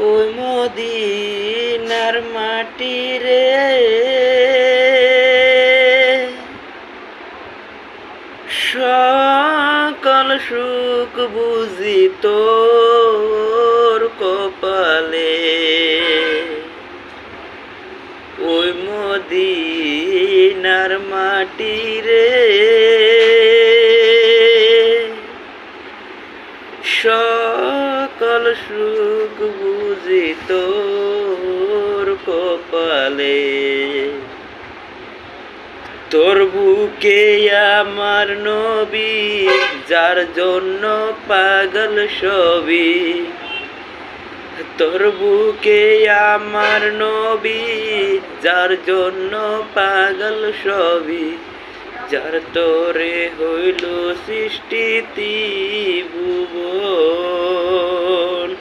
ওই মদিনার মাটি রে, সকল সুখ বুঝি তোর কপালে। ওই মদিনার মাটি রে, সকল সুখ বুঝি তোর কপালে। তোর বুকে আমার নবী, যার জন্য পাগল সবই। তোর বুকে আমার নবী, যার জন্য পাগল সবই। যার তোরে হইল সৃষ্টি ত্রিভুবন।